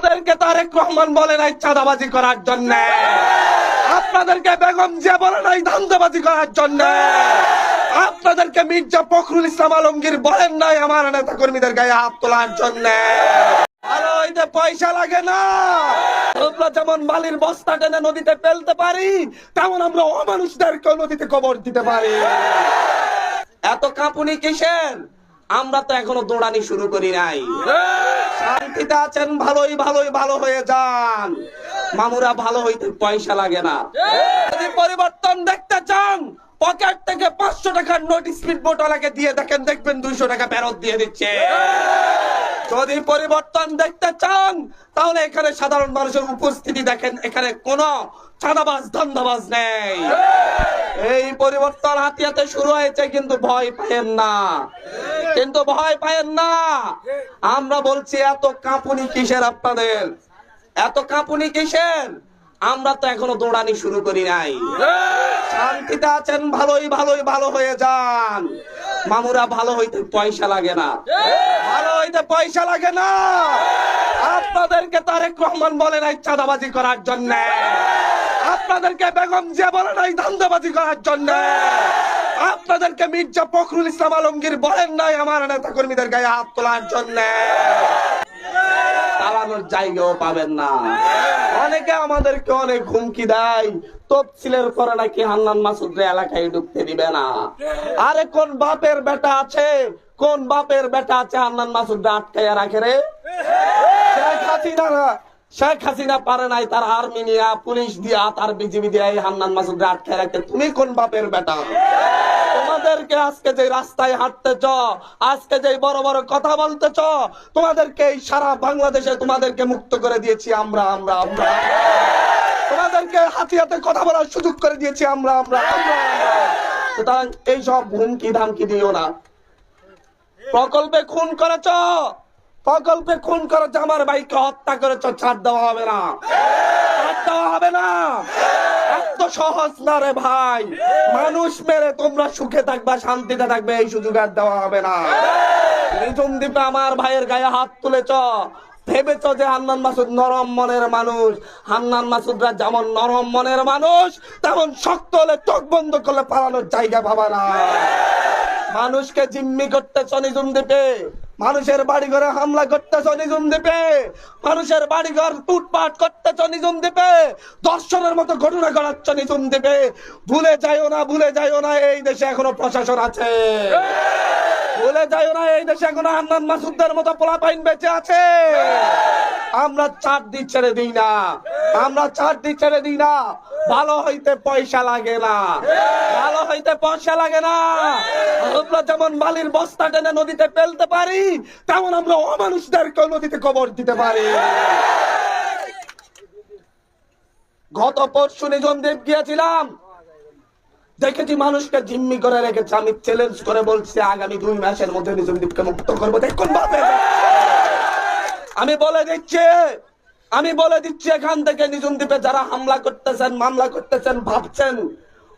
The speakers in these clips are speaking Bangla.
আপনাদেরকে তারেক রহমান বলে নাই চাঁদাবাজি করার জন্য, আপনাদেরকে বেগম জিয়া বলে নাই ধান্দাবাজি করার জন্য, আপনাদেরকে মির্জা ফখরুল ইসলাম আলমগীর বলেন নাই আমার নেতা কর্মীদের গায়ে হাত তোলার জন্য। ভালো হইতে পয়সা লাগে না। আমরা যেমন বালির বস্তা টেনে নদীতে ফেলতে পারি, তেমন আমরা অমানুষদেরকে নদীতে কবর দিতে পারি। এত কাঁপুনি কিসের? আমরা তো এখনো দৌড়ানি শুরু করি নাই। শান্তিতে আছেন, ভালোই ভালোই ভালো হয়ে যান। মামুরা ভালো হইতে পয়সা লাগে না। যদি পরিবর্তন দেখতে চান, পকেট থেকে 500 টাকার নোট স্পিড বোটওয়ালাকে দিয়ে দেখেন, দেখবেন 200 টাকা ফেরত দিয়ে দিচ্ছে। যদি পরিবর্তন দেখতে চান, তাহলে এখানে সাধারণ মানুষের উপস্থিতি দেখেন, এখানে কোনো চাঁদাবাজ ধান্দাবাজ নেই। এই পরিবর্তন হাতিয়াতে শুরু হয়েছে, কিন্তু ভয় পায়েন না, কিন্তু ভয় পায়েন না। আমরা বলছি এত কাঁপুনি কিসের আপনাদের? এত কাঁপুনি কিসের? আমরা তো এখনো দৌড়ানি শুরু করি নাই। শান্তিতে আছেন, ভালোই ভালোই ভালো হয়ে যান। মামুরা ভালো হইতে পয়সা লাগে না, ভালো হইতে পয়সা লাগে না। আপনাদেরকে তারেক রহমান বলে নাই চাঁদাবাজি করার জন্য, আপনাদেরকে বেগম জিয়া বলে নাই ধান্দাবাজি করার জন্য, আপনাদেরকে মির্জা ফখরুল ইসলাম আলমগীর বলেন নাই আমার নেতা কর্মীদের গায়ে হাত তোলার জন্য। চালানোর জায়গাও পাবেন না। অনেকে আমাদেরকে অনেক হুমকি দেয়, তফসিলের পরে নাকি হান্নান মাসুদরে এলাকায় ঢুকতে দিবে না। আরে কোন বাপের বেটা আছে, কোন বাপের বেটা আছে হান্নান মাসুদরে আটকাইয়া রাখে রে? শেখ হাসিনা পারে নাই তার আর্মি নিয়া, পুলিশ দিয়া, তার বিজিবি দিয়া এই হান্নান মাসুদরে আটকায় রাখতে। তুমি কোন বাপের বেটা? তোমাদেরকে আজকে যে রাস্তায় হাঁটতেছ, আজকে যে বড় বড় কথা বলতেছ, তোমাদেরকে এই সারা বাংলাদেশে তোমাদেরকে মুক্ত করে দিয়েছি আমরা। তোমাদেরকে হাতে কথা বলার সুযোগ করে দিয়েছি আমরা। সুতরাং এইসব হুমকি ধামকি দিও না। প্রকল্পে খুন করেছ, প্রকল্পে খুন করেছ, আমার ভাইকে হত্যা করেছ, ছাড় দেওয়া হবে না, ছাড় দেওয়া হবে না। এত সহজ না রে ভাই। মানুষ মেরে তোমরা সুখে থাকবা, শান্তিতে থাকবে, এই সুযোগ আর দেওয়া হবে না। নিঝুম দ্বীপে আমার ভাইয়ের গায়ে হাত তুলেছ, ভেবেছ যে হান্নান মাসুদ নরম মনের মানুষ। হান্নান মাসুদরা যেমন নরম মনের মানুষ, তেমন শক্ত হলে চোখ বন্ধ করলে পালানোর জায়গা পাবা না। মানুষকে জিম্মি করতেছ নিঝুম দ্বীপে, মানুষের বাড়ি ঘরে হামলা করতেছ নিঝুম দ্বীপে, মানুষের বাড়ি ঘর লুটপাট করতেছ নিঝুম দ্বীপে, দর্শনের মতো ঘটনা ঘটাচ্ছ নিঝুম দ্বীপে। ভুলে যাইও না, ভুলে যাইও না, এই দেশে এখনো প্রশাসন আছে। ভুলে যাইও না, এই দেশে এখনো হান্নান মাসুদদের মতো পোলাপাইন বেঁচে আছে। আমরা চার দিক ছেড়ে দিই না, আমরা চার দিক ছেড়ে দিই না। ভালো হইতে পয়সা লাগে না, ভালো হইতে পয়সা লাগে না। আমরা যেমন বালির বস্তা টেনে নদীতে ফেলতে পারি, তেমন আমরা অমানুষদেরকে নদীতে কবর দিতে পারি। গত পরশু নিঝুম দ্বীপ গিয়েছিলাম, দেখেছি মানুষকে জিম্মি করে রেখেছে। আমি চ্যালেঞ্জ করে বলছি, আগামী 2 মাসের মধ্যে নিঝুম দ্বীপকে মুক্ত করবো। দেখুন বাপে, আমি বলে দিচ্ছি এখান থেকে নিঝুম দ্বীপে যারা হামলা করতেছেন, মামলা করতেছেন, ভাবছেন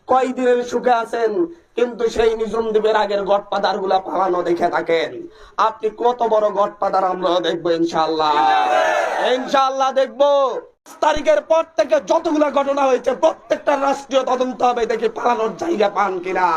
কয়দিনের সুখে আছেন, কিন্তু সেই নিঝুম দ্বীপের আগের গডফাদার গুলা পালানো দেখে থাকেন। আপনি কত বড় গডফাদার আমরা দেখবো ইনশাআল্লাহ, ইনশাআল্লাহ দেখবো। তারিখের পর থেকে যতগুলা ঘটনা হয়েছে, প্রত্যেকটা রাষ্ট্রীয় তদন্ত হবে, দেখি পালানোর জায়গা পান কিনা।